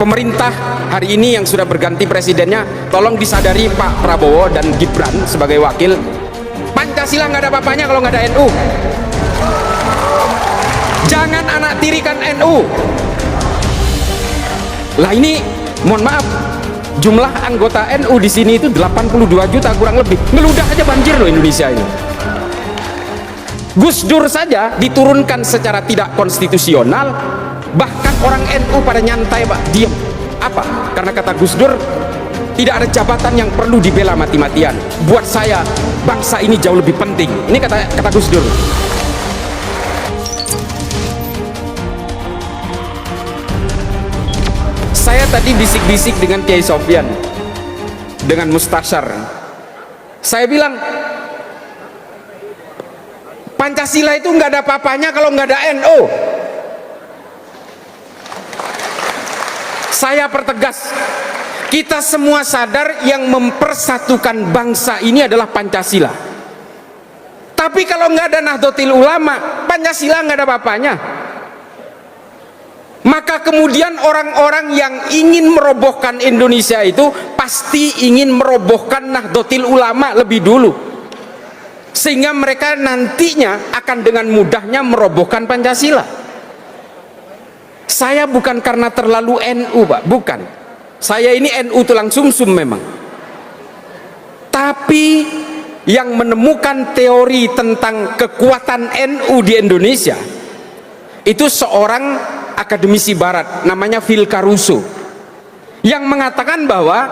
Pemerintah hari ini yang sudah berganti presidennya, tolong disadari Pak Prabowo dan Gibran sebagai wakil, Pancasila nggak ada apa-apanya kalau nggak ada NU. Jangan anak tirikan NU. Lah ini, mohon maaf, jumlah anggota NU di sini itu 82 juta kurang lebih. Ngeludah aja banjir loh Indonesia ini. Gus Dur saja diturunkan secara tidak konstitusional, bahkan orang NU pada nyantai Pak, diam. Apa? Karena kata Gus Dur, tidak ada jabatan yang perlu dibela mati-matian. Buat saya, bangsa ini jauh lebih penting. Ini kata Gus Dur. Saya tadi bisik-bisik dengan Kiai Sofyan, dengan Mustasyar. Saya bilang, Pancasila itu nggak ada apa-apanya kalau nggak ada NU. Saya pertegas, kita semua sadar yang mempersatukan bangsa ini adalah Pancasila. Tapi kalau nggak ada Nahdlatul Ulama, Pancasila nggak ada apa-apanya. Maka kemudian orang-orang yang ingin merobohkan Indonesia itu pasti ingin merobohkan Nahdlatul Ulama lebih dulu, sehingga mereka nantinya akan dengan mudahnya merobohkan Pancasila. Saya bukan karena terlalu NU Pak, bukan. Saya ini NU tulang sumsum memang. Tapi yang menemukan teori tentang kekuatan NU di Indonesia itu seorang akademisi barat namanya Phil Caruso, yang mengatakan bahwa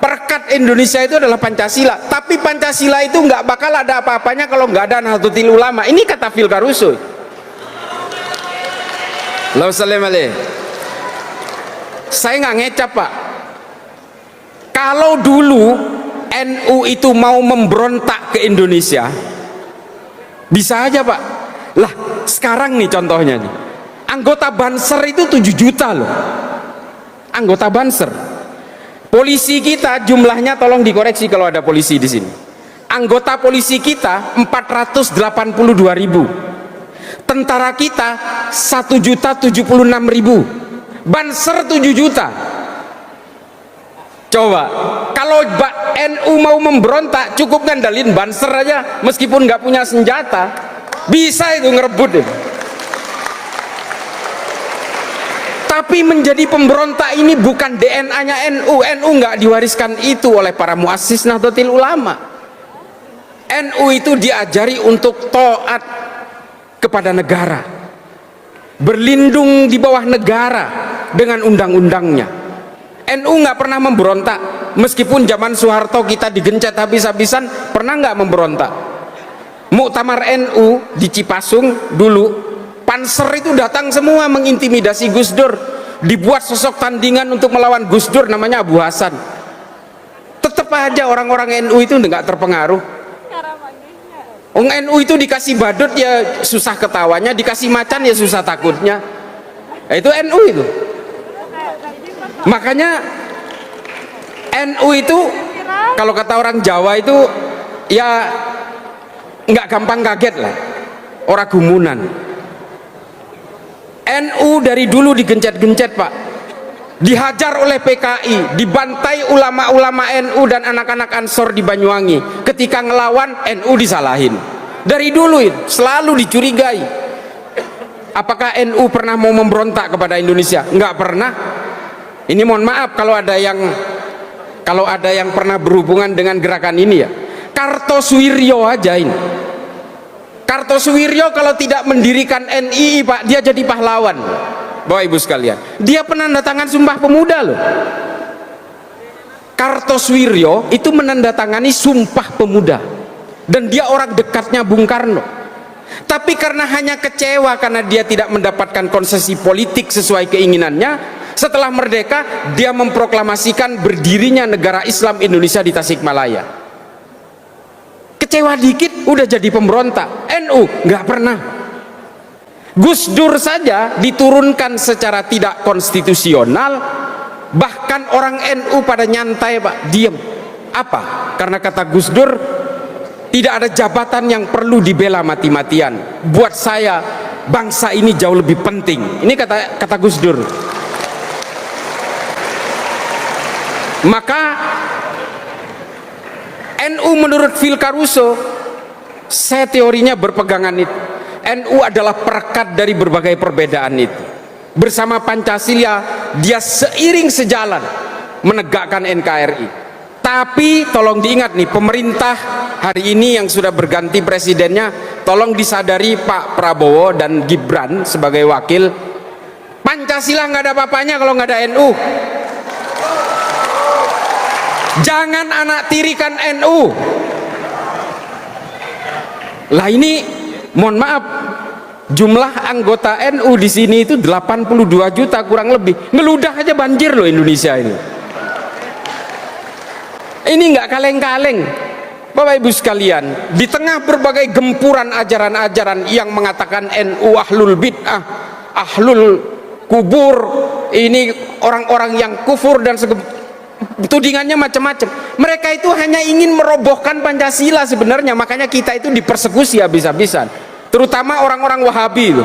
perekat Indonesia itu adalah Pancasila, tapi Pancasila itu nggak bakal ada apa-apanya kalau nggak ada Nahdlatul Ulama. Ini kata Phil Caruso. Saya nggak ngecap Pak. Kalau dulu NU itu mau memberontak ke Indonesia, bisa aja Pak. Lah sekarang nih contohnya nih, anggota Banser itu 7 juta loh, anggota Banser. Polisi kita jumlahnya, tolong dikoreksi kalau ada polisi di sini. Anggota polisi kita 482.000. Tentara kita 1.076.000. Banser 7 juta. Coba, kalau NU mau memberontak cukup ngandalin Banser aja, meskipun nggak punya senjata, bisa itu ngerebut itu. Tapi menjadi pemberontak ini bukan DNA-nya NU. NU nggak diwariskan itu oleh para muassis Nahdlatul Ulama. NU itu diajari untuk taat kepada negara, berlindung di bawah negara dengan undang-undangnya. NU nggak pernah memberontak, meskipun zaman Soeharto kita digencet habis-habisan, pernah nggak memberontak? Muktamar NU di Cipasung dulu, Panser itu datang semua mengintimidasi Gus Dur, dibuat sosok tandingan untuk melawan Gus Dur namanya Abu Hasan. Tetap aja orang-orang NU itu nggak terpengaruh. NU itu dikasih badut ya susah ketawanya, dikasih macan ya susah takutnya. Itu NU itu. Makanya NU itu kalau kata orang Jawa itu ya nggak gampang kaget lah, orang gumunan. NU dari dulu digencet-gencet Pak, dihajar oleh PKI, dibantai ulama-ulama NU dan anak-anak Ansor di Banyuwangi. Ketika ngelawan, NU disalahin. Dari dulu selalu dicurigai. Apakah NU pernah mau memberontak kepada Indonesia? Nggak pernah. Ini mohon maaf kalau ada yang pernah berhubungan dengan gerakan ini ya. Kartosuwiryo aja ini. Kartosuwiryo kalau tidak mendirikan NII Pak, dia jadi pahlawan. Bapak Ibu sekalian, dia penandatangan Sumpah Pemuda loh. Kartosuwiryo itu menandatangani Sumpah Pemuda, dan dia orang dekatnya Bung Karno. Tapi karena hanya kecewa karena dia tidak mendapatkan konsesi politik sesuai keinginannya, setelah merdeka dia memproklamasikan berdirinya negara Islam Indonesia di Tasikmalaya. Kecewa dikit udah jadi pemberontak. NU nggak pernah. Gus Dur saja diturunkan secara tidak konstitusional, bahkan orang NU pada nyantai Pak, diam. Apa? Karena kata Gus Dur, tidak ada jabatan yang perlu dibela mati-matian. Buat saya bangsa ini jauh lebih penting. Ini kata Gus Dur. Maka NU menurut Phil Caruso, saya teorinya berpegangan itu, NU adalah perekat dari berbagai perbedaan itu. Bersama Pancasila dia seiring sejalan menegakkan NKRI. Tapi tolong diingat nih, pemerintah hari ini yang sudah berganti presidennya, tolong disadari Pak Prabowo dan Gibran sebagai wakil, Pancasila nggak ada apa-apanya kalau nggak ada NU. Jangan anak tirikan NU. Lah ini mohon maaf, jumlah anggota NU di sini itu 82 juta kurang lebih. Ngeludah aja banjir loh Indonesia ini. Ini nggak kaleng-kaleng. Bapak Ibu sekalian, di tengah berbagai gempuran ajaran-ajaran yang mengatakan NU ahlul bid'ah, ahlul kubur, ini orang-orang yang kufur dan tudingannya macam-macam. Mereka itu hanya ingin merobohkan Pancasila sebenarnya, makanya kita itu dipersekusi habis-habisan. Terutama orang-orang Wahabi itu.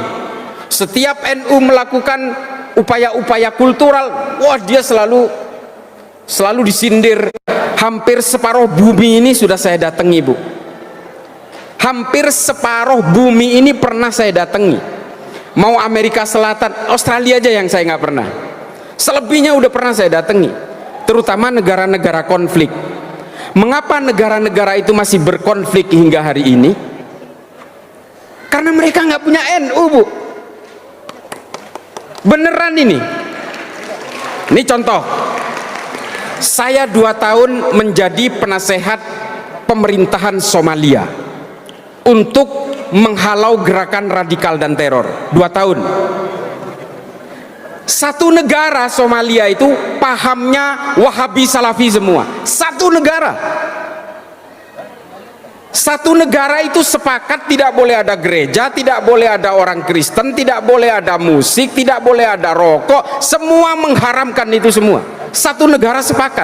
Setiap NU melakukan upaya-upaya kultural, wah dia selalu disindir. Hampir separuh bumi ini sudah saya datangi, Bu. Hampir separuh bumi ini pernah saya datangi. Mau Amerika Selatan, Australia aja yang saya nggak pernah. Selebihnya udah pernah saya datangi. Terutama negara-negara konflik. Mengapa negara-negara itu masih berkonflik hingga hari ini? Karena mereka nggak punya NU, Bu. Beneran ini. Ini contoh. Saya 2 tahun menjadi penasehat pemerintahan Somalia untuk menghalau gerakan radikal dan teror. 2 tahun. Satu negara Somalia itu pahamnya Wahabi Salafi semua. Satu negara. Satu negara itu sepakat tidak boleh ada gereja, tidak boleh ada orang Kristen, tidak boleh ada musik, tidak boleh ada rokok, semua mengharamkan itu semua. Satu negara sepakat.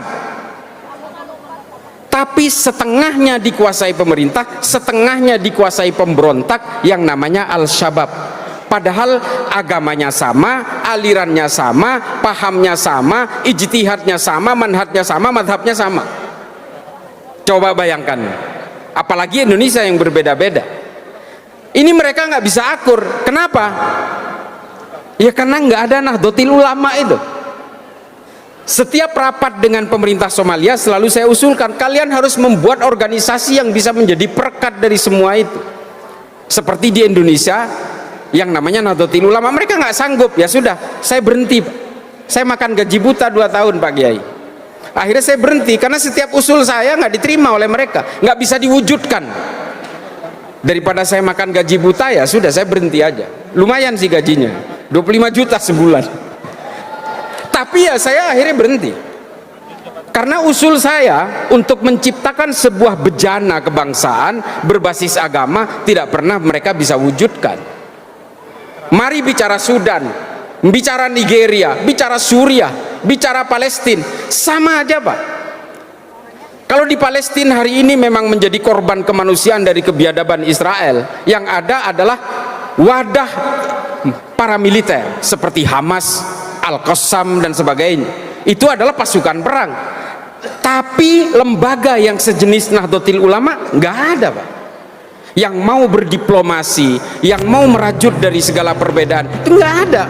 Tapi setengahnya dikuasai pemerintah, setengahnya dikuasai pemberontak yang namanya Al-Shabaab. Padahal agamanya sama, alirannya sama, pahamnya sama, ijtihadnya sama, manhajnya sama, madhabnya sama. Coba bayangkan, apalagi Indonesia yang berbeda-beda. Ini mereka nggak bisa akur. Kenapa? Ya karena nggak ada Nahdlatul Ulama itu. Setiap rapat dengan pemerintah Somalia selalu saya usulkan, kalian harus membuat organisasi yang bisa menjadi perekat dari semua itu. Seperti di Indonesia yang namanya Nahdlatul Ulama, mereka nggak sanggup, ya sudah, saya berhenti. Saya makan gaji buta 2 tahun Pak Kiai. Akhirnya saya berhenti karena setiap usul saya nggak diterima oleh mereka, nggak bisa diwujudkan. Daripada saya makan gaji buta, ya sudah, saya berhenti aja. Lumayan sih gajinya, 25 juta sebulan. Tapi ya saya akhirnya berhenti karena usul saya untuk menciptakan sebuah bejana kebangsaan berbasis agama tidak pernah mereka bisa wujudkan. Mari bicara Sudan, bicara Nigeria, bicara Suriah, bicara Palestina, sama aja Pak. Kalau di Palestina hari ini memang menjadi korban kemanusiaan dari kebiadaban Israel, yang ada adalah wadah paramiliter seperti Hamas, Al-Qassam dan sebagainya. Itu adalah pasukan perang. Tapi lembaga yang sejenis Nahdlatul Ulama nggak ada Pak. Yang mau berdiplomasi, yang mau merajut dari segala perbedaan, itu nggak ada.